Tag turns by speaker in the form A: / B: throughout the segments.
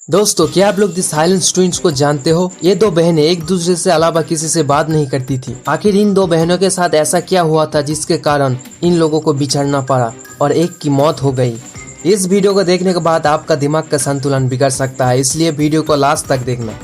A: दोस्तों, क्या आप लोग द साइलेंस ट्विंस को जानते हो? ये दो बहनें एक दूसरे से अलावा किसी से बात नहीं करती थी। आखिर इन दो बहनों के साथ ऐसा क्या हुआ था जिसके कारण इन लोगों को बिछड़ना पड़ा और एक की मौत हो गई? इस वीडियो को देखने के बाद आपका दिमाग का संतुलन बिगड़ सकता है, इसलिए वीडियो को लास्ट तक देखना।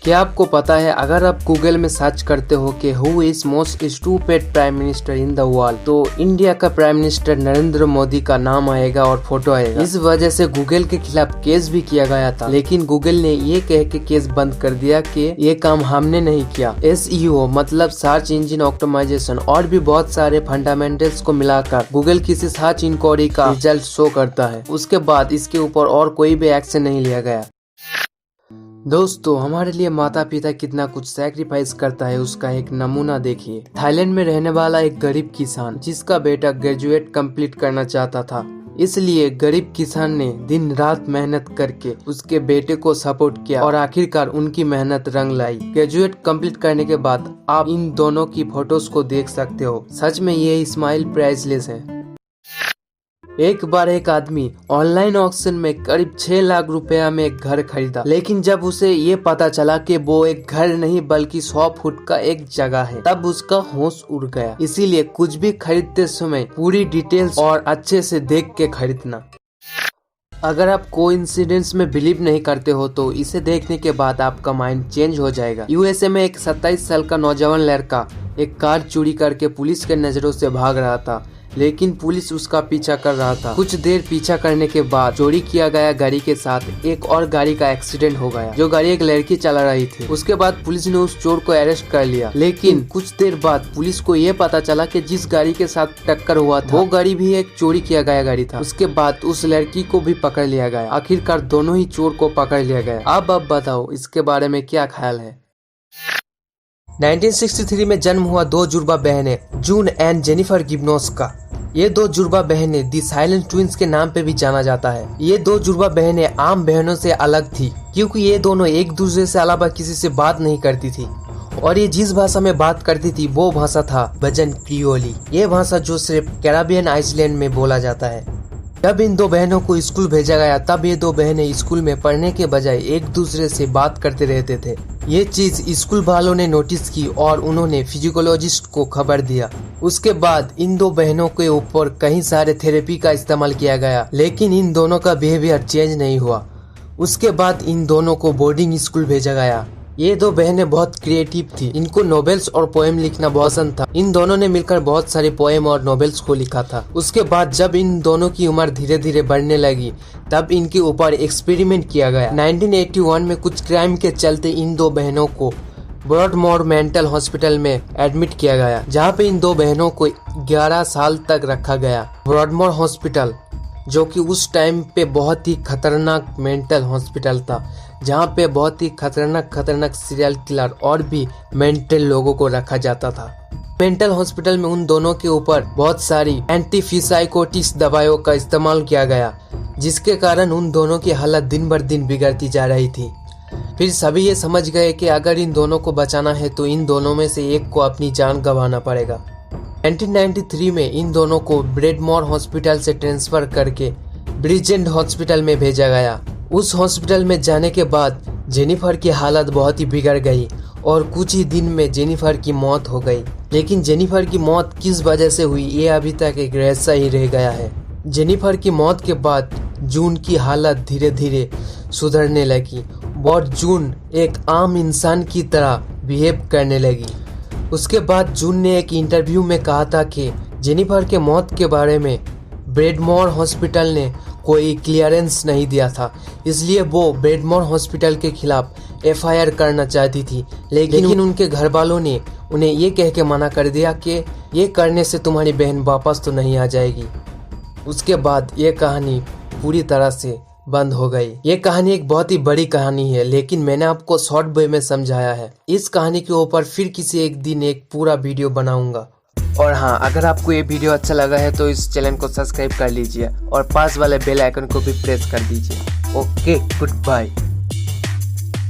A: क्या आपको पता है, अगर आप गूगल में सर्च करते हो कि who is most stupid prime minister in the world, तो इंडिया का प्राइम मिनिस्टर नरेंद्र मोदी का नाम आएगा और फोटो आएगा। इस वजह से गूगल के खिलाफ केस भी किया गया था, लेकिन गूगल ने ये कह के केस बंद कर दिया कि ये काम हमने नहीं किया। SEO मतलब सर्च इंजन ऑप्टिमाइजेशन और भी बहुत सारे फंडामेंटल्स को मिलाकर गूगल किसी सर्च इंक्वायरी का रिजल्ट शो करता है। उसके बाद इसके ऊपर और कोई भी एक्शन नहीं लिया गया। दोस्तों, हमारे लिए माता पिता कितना कुछ सैक्रिफाइस करता है उसका एक नमूना देखिए। थाईलैंड में रहने वाला एक गरीब किसान जिसका बेटा ग्रेजुएट कंप्लीट करना चाहता था, इसलिए गरीब किसान ने दिन रात मेहनत करके उसके बेटे को सपोर्ट किया और आखिरकार उनकी मेहनत रंग लाई। ग्रेजुएट कंप्लीट करने के बाद आप इन दोनों की फोटोज को देख सकते हो। सच में ये स्माइल प्राइसलेस है। एक बार एक आदमी ऑनलाइन ऑक्शन में करीब 6 लाख रुपया में एक घर खरीदा, लेकिन जब उसे ये पता चला कि वो एक घर नहीं बल्कि 100 फुट का एक जगह है, तब उसका होश उड़ गया। इसीलिए कुछ भी खरीदते समय पूरी डिटेल्स और अच्छे से देख के खरीदना। अगर आप कोइंसिडेंस में बिलीव नहीं करते हो तो इसे देखने के बाद आपका माइंड चेंज हो जाएगा। USA में एक 27 साल का नौजवान लड़का एक कार चोरी करके पुलिस के नजरों से भाग रहा था, लेकिन पुलिस उसका पीछा कर रहा था। कुछ देर पीछा करने के बाद चोरी किया गया गाड़ी के साथ एक और गाड़ी का एक्सीडेंट हो गया, जो गाड़ी एक लड़की चला रही थी। उसके बाद पुलिस ने उस चोर को अरेस्ट कर लिया, लेकिन कुछ देर बाद पुलिस को ये पता चला कि जिस गाड़ी के साथ टक्कर हुआ था वो गाड़ी भी एक चोरी किया गया गाड़ी था। उसके बाद उस लड़की को भी पकड़ लिया गया। आखिरकार दोनों ही चोर को पकड़ लिया गया। अब बताओ इसके बारे में क्या ख्याल है? 1963 में जन्म हुआ दो जुड़वा बहनें जून एंड जेनिफर गिब्नोस का। ये दो जुड़वा बहनें दी साइलेंट ट्विंस के नाम पे भी जाना जाता है। ये दो जुड़वा बहनें आम बहनों से अलग थी, क्योंकि ये दोनों एक दूसरे से अलावा किसी से बात नहीं करती थी, और ये जिस भाषा में बात करती थी वो भाषा था बजन क्रियोली। ये भाषा जो सिर्फ कैरिबियन आइसलैंड में बोला जाता है। जब इन दो बहनों को स्कूल भेजा गया, तब ये दो बहनें स्कूल में पढ़ने के बजाय एक दूसरे से बात करते रहते थे। ये चीज स्कूल वालों ने नोटिस की और उन्होंने फिजिकोलॉजिस्ट को खबर दिया। उसके बाद इन दो बहनों के ऊपर कई सारे थेरेपी का इस्तेमाल किया गया, लेकिन इन दोनों का बिहेवियर चेंज नहीं हुआ। उसके बाद इन दोनों को बोर्डिंग स्कूल भेजा गया। ये दो बहनें बहुत क्रिएटिव थी, इनको नॉवेल्स और पोएम लिखना बहुत पसंद था। इन दोनों ने मिलकर बहुत सारे पोएम और नॉवेल्स को लिखा था। उसके बाद जब इन दोनों की उम्र धीरे धीरे बढ़ने लगी, तब इनके ऊपर एक्सपेरिमेंट किया गया। 1981 में कुछ क्राइम के चलते इन दो बहनों को ब्रॉडमोर मेंटल हॉस्पिटल में एडमिट किया गया, जहाँ पे इन दो बहनों को 11 साल तक रखा गया। ब्रॉडमोर हॉस्पिटल, जो कि उस टाइम पे बहुत ही खतरनाक मेंटल हॉस्पिटल था, जहाँ पे बहुत ही खतरनाक सीरियल किलर और भी मेंटल लोगों को रखा जाता था। मेंटल हॉस्पिटल में उन दोनों के ऊपर बहुत सारी एंटीसाइकोटिक्स दवाइयों का इस्तेमाल किया गया, जिसके कारण उन दोनों की हालत दिन बर दिन बिगड़ती जा रही थी। फिर सभी ये समझ गए कि अगर इन दोनों को बचाना है तो इन दोनों में से एक को अपनी जान गंवाना पड़ेगा। 1993 में इन दोनों को ब्रेडमोर हॉस्पिटल से ट्रांसफर करके ब्रिजेंट हॉस्पिटल में भेजा गया। उस हॉस्पिटल में जाने के बाद जेनिफर की हालत बहुत ही बिगड़ गई और कुछ ही दिन में जेनिफर की मौत हो गई। लेकिन जेनिफर की मौत किस वजह से हुई, ये अभी तक एक रहस्य ही रह गया है। जेनिफर की मौत के बाद जून की हालत धीरे धीरे सुधरने लगी और जून एक आम इंसान की तरह बिहेव करने लगी। उसके बाद जून ने एक इंटरव्यू में कहा था कि जेनिफर के मौत के बारे में ब्रेडमोर हॉस्पिटल ने कोई क्लियरेंस नहीं दिया था, इसलिए वो ब्रेडमोर हॉस्पिटल के खिलाफ FIR करना चाहती थी, लेकिन उनके घर वालों ने उन्हें ये कह के मना कर दिया कि ये करने से तुम्हारी बहन वापस तो नहीं आ जाएगी। उसके बाद ये कहानी पूरी तरह से बंद हो गई। ये कहानी एक बहुत ही बड़ी कहानी है, लेकिन मैंने आपको शॉर्ट वे में समझाया है। इस कहानी के ऊपर फिर किसी एक दिन एक पूरा वीडियो बनाऊंगा। और हाँ, अगर आपको ये वीडियो अच्छा लगा है तो इस चैनल को सब्सक्राइब कर लीजिए और पास वाले बेल आइकन को भी प्रेस कर दीजिए। Okay, good bye.